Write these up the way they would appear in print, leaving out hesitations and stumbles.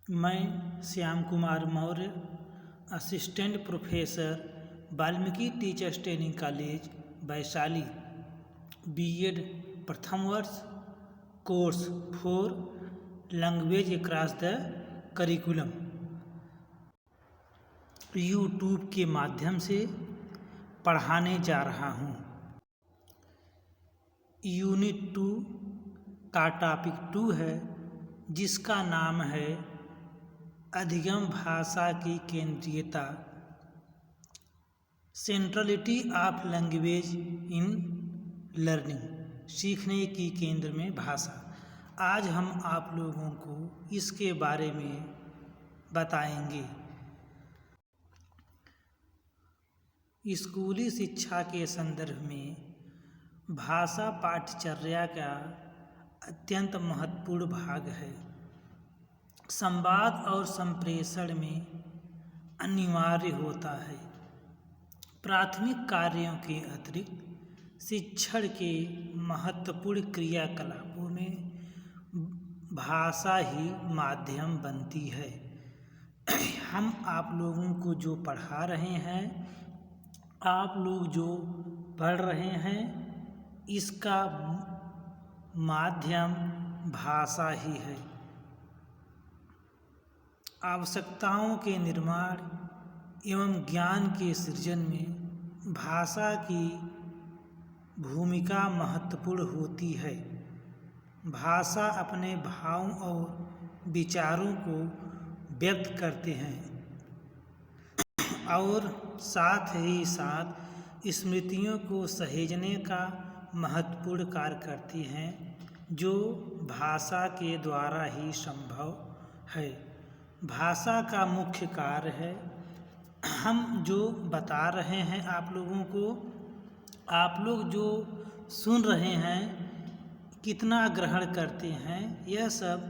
मैं Shyam Kumar Maurya, assistant professor, Valmiki teachers training college, Vaishali, BEd प्रथम वर्ष, course 4 language across the curriculum YouTube के माध्यम से पढ़ाने जा रहा हूँ। यूनिट 2 का टॉपिक 2 है, जिसका नाम है अधिगम भाषा की केंद्रीयता, centrality of language in learning, सीखने की केंद्र में भाषा। आज हम आप लोगों को इसके बारे में बताएंगे। स्कूली शिक्षा के संदर्भ में भाषा पाठ्यचर्या का अत्यंत महत्वपूर्ण भाग है। संवाद और संप्रेषण में अनिवार्य होता है। प्राथमिक कार्यों के अतिरिक्त शिक्षण के महत्वपूर्ण क्रियाकलापों में भाषा ही माध्यम बनती है। हम आप लोगों को जो पढ़ा रहे हैं, आप लोग जो पढ़ रहे हैं, इसका माध्यम भाषा ही है। आवश्यकताओं के निर्माण एवं ज्ञान के सृजन में भाषा की भूमिका महत्वपूर्ण होती है। भाषा अपने भावों और विचारों को व्यक्त करते हैं और साथ ही साथ स्मृतियों को सहेजने का महत्वपूर्ण कार्य करती हैं, जो भाषा के द्वारा ही संभव है। भाषा का मुख्य कार्य है, हम जो बता रहे हैं आप लोगों को, आप लोग जो सुन रहे हैं, कितना ग्रहण करते हैं, यह सब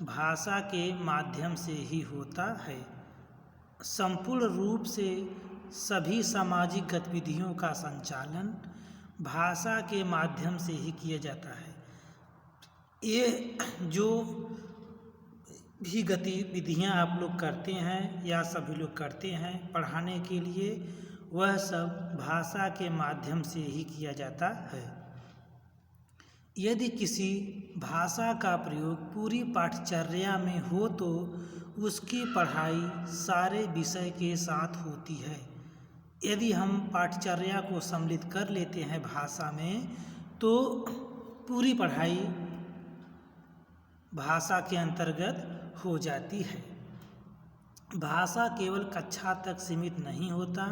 भाषा के माध्यम से ही होता है। संपूर्ण रूप से सभी सामाजिक गतिविधियों का संचालन भाषा के माध्यम से ही किया जाता है। ये जो भी गतिविधियाँ आप लोग करते हैं या सभी लोग करते हैं पढ़ाने के लिए, वह सब भाषा के माध्यम से ही किया जाता है। यदि किसी भाषा का प्रयोग पूरी पाठ्यचर्या में हो तो उसकी पढ़ाई सारे विषय के साथ होती है। यदि हम पाठ्यचर्या को सम्मिलित कर लेते हैं भाषा में, तो पूरी पढ़ाई भाषा के अंतर्गत हो जाती है। भाषा केवल कक्षा तक सीमित नहीं होता,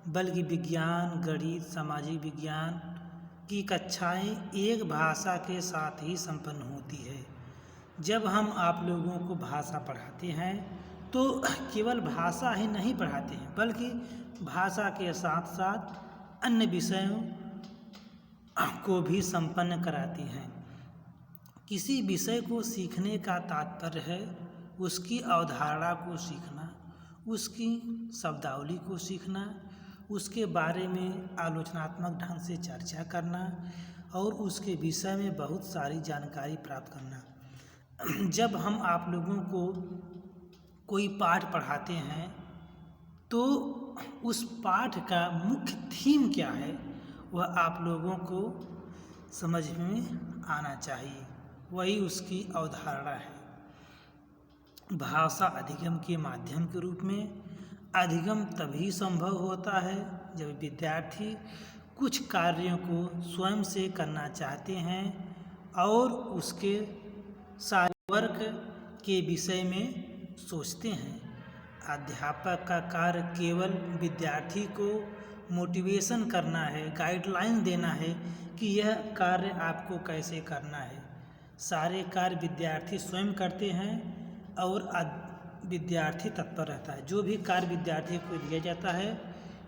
बल्कि विज्ञान, गणित, सामाजिक विज्ञान की कक्षाएं एक भाषा के साथ ही संपन्न होती है। जब हम आप लोगों को भाषा पढ़ाते हैं तो केवल भाषा ही नहीं पढ़ाते हैं, बल्कि भाषा के साथ साथ अन्य विषयों को भी संपन्न कराते हैं। किसी विषय को सीखने का तात्पर्य है उसकी अवधारणा को सीखना, उसकी शब्दावली को सीखना, उसके बारे में आलोचनात्मक ढंग से चर्चा करना और उसके विषय में बहुत सारी जानकारी प्राप्त करना। जब हम आप लोगों को कोई पाठ पढ़ाते हैं तो उस पाठ का मुख्य थीम क्या है, वह आप लोगों को समझ में आना चाहिए, वही उसकी अवधारणा है। भाषा अधिगम के माध्यम के रूप में अधिगम तभी संभव होता है जब विद्यार्थी कुछ कार्यों को स्वयं से करना चाहते हैं और उसके सारे वर्ग के विषय में सोचते हैं। अध्यापक का कार्य केवल विद्यार्थी को मोटिवेशन करना है, गाइडलाइन देना है कि यह कार्य आपको कैसे करना है। सारे कार्य विद्यार्थी स्वयं करते हैं और विद्यार्थी तत्पर रहता है। जो भी कार्य विद्यार्थी को दिया जाता है,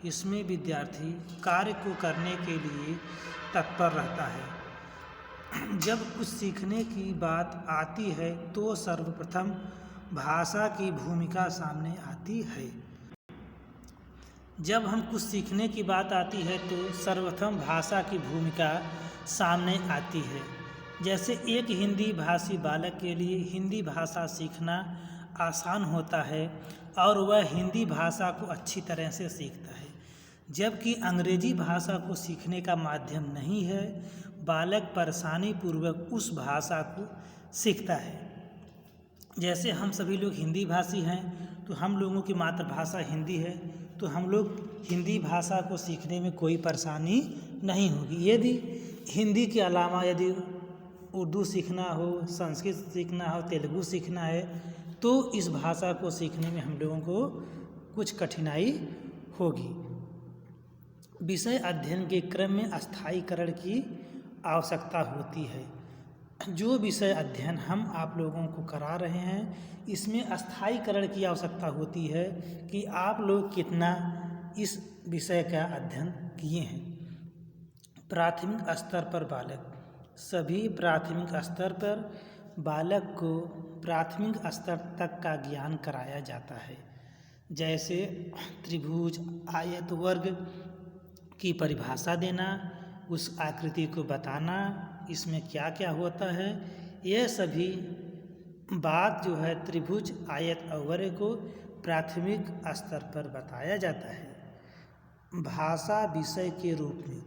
इसमें विद्यार्थी कार्य को करने के लिए तत्पर रहता है। जब कुछ सीखने की बात आती है तो सर्वप्रथम भाषा की भूमिका सामने आती है। जब हम कुछ सीखने की बात आती है तो सर्वप्रथम भाषा की भूमिका सामने आती है। जैसे एक हिंदी भाषी बालक के लिए हिंदी भाषा सीखना आसान होता है और वह हिंदी भाषा को अच्छी तरह से सीखता है, जबकि अंग्रेजी भाषा को सीखने का माध्यम नहीं है। बालक परेशानी पूर्वक उस भाषा को सीखता है। जैसे हम सभी लोग हिंदी भाषी हैं, तो हम लोगों की मातृभाषा हिंदी है, तो हम लोग हिंदी भाषा को सीखने में कोई परेशानी नहीं होगी। यदि हिंदी के अलावा यदि उर्दू सीखना हो, संस्कृत सीखना हो, तेलुगु सीखना है, तो इस भाषा को सीखने में हम लोगों को कुछ कठिनाई होगी। विषय अध्ययन के क्रम में स्थायीकरण की आवश्यकता होती है। जो विषय अध्ययन हम आप लोगों को करा रहे हैं, इसमें स्थायीकरण की आवश्यकता होती है कि आप लोग कितना इस विषय का अध्ययन किए हैं। प्राथमिक स्तर पर बालक, सभी प्राथमिक स्तर पर बालक को प्राथमिक स्तर तक का ज्ञान कराया जाता है। जैसे त्रिभुज, आयत, वर्ग की परिभाषा देना, उस आकृति को बताना, इसमें क्या क्या होता है, यह सभी बात जो है त्रिभुज, आयत और वर्ग को प्राथमिक स्तर पर बताया जाता है। भाषा विषय के रूप में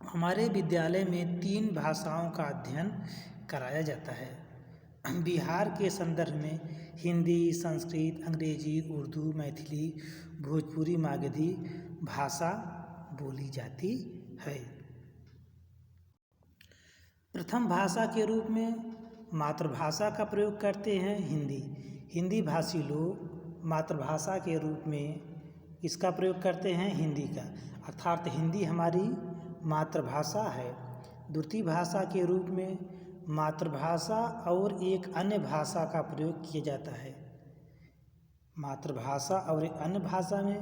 हमारे विद्यालय में 3 भाषाओं का अध्ययन कराया जाता है। बिहार के संदर्भ में हिंदी, संस्कृत, अंग्रेजी, उर्दू, मैथिली, भोजपुरी, मागधी भाषा बोली जाती है। प्रथम भाषा के रूप में मातृभाषा का प्रयोग करते हैं हिंदी। हिंदी भाषी लोग मातृभाषा के रूप में इसका प्रयोग करते हैं हिंदी का, अर्थात हिंदी हमारी मातृभाषा है। द्वितीय भाषा के रूप में मातृभाषा और एक अन्य भाषा का प्रयोग किया जाता है। मातृभाषा और एक अन्य भाषा में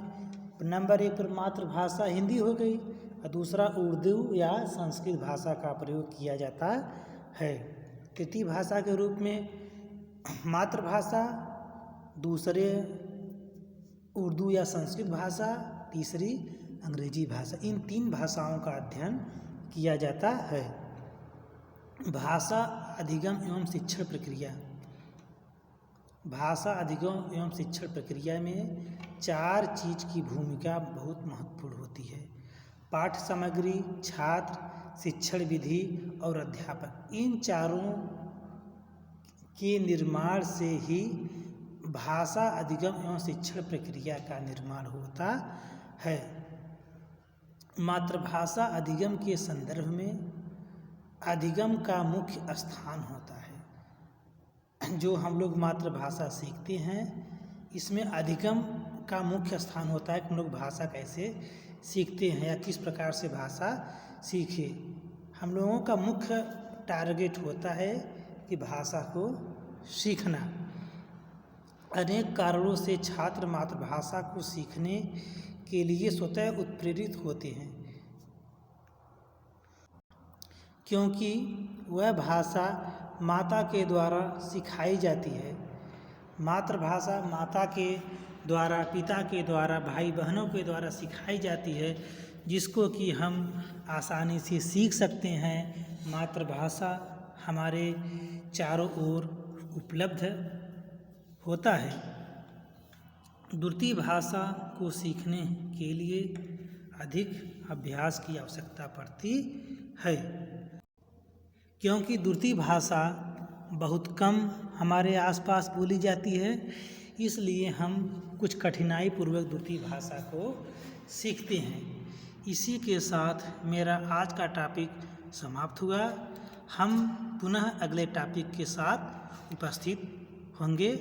नंबर 1 पर मातृभाषा हिंदी हो गई और दूसरा उर्दू या संस्कृत भाषा का प्रयोग किया जाता है। तृतीय भाषा के रूप में मातृभाषा, दूसरे उर्दू या संस्कृत भाषा, तीसरी अंग्रेजी भाषा। इन 3 भाषाओं का अध्ययन किया जाता है। भाषा अधिगम एवं शिक्षण प्रक्रिया। भाषा अधिगम एवं शिक्षण प्रक्रिया में 4 चीज़ की भूमिका बहुत महत्वपूर्ण होती है। पाठ्य सामग्री, छात्र, शिक्षण विधि और अध्यापक। इन चारों के निर्माण से ही भाषा अधिगम एवं शिक्षण प्रक्रिया का निर्माण होता है। मातृभाषा अधिगम के संदर्भ में अधिगम का मुख्य स्थान होता है। जो हम लोग मातृभाषा सीखते हैं, इसमें अधिगम का मुख्य स्थान होता है कि हम लोग भाषा कैसे सीखते हैं या किस प्रकार से भाषा सीखें। हम लोगों का मुख्य टारगेट होता है कि भाषा को सीखना। अनेक कारणों से छात्र मातृभाषा को सीखने के लिए स्वतः उत्प्रेरित होते हैं, क्योंकि वह भाषा माता के द्वारा सिखाई जाती है। मातृभाषा माता के द्वारा, पिता के द्वारा, भाई बहनों के द्वारा सिखाई जाती है, जिसको कि हम आसानी से सीख सकते हैं। मातृभाषा हमारे चारों ओर उपलब्ध होता है। द्वितीय भाषा को सीखने के लिए अधिक अभ्यास की आवश्यकता पड़ती है, क्योंकि द्वितीय भाषा बहुत कम हमारे आसपास बोली जाती है। इसलिए हम कुछ कठिनाई पूर्वक द्वितीय भाषा को सीखते हैं। इसी के साथ मेरा आज का टॉपिक समाप्त हुआ। हम पुनः अगले टॉपिक के साथ उपस्थित होंगे।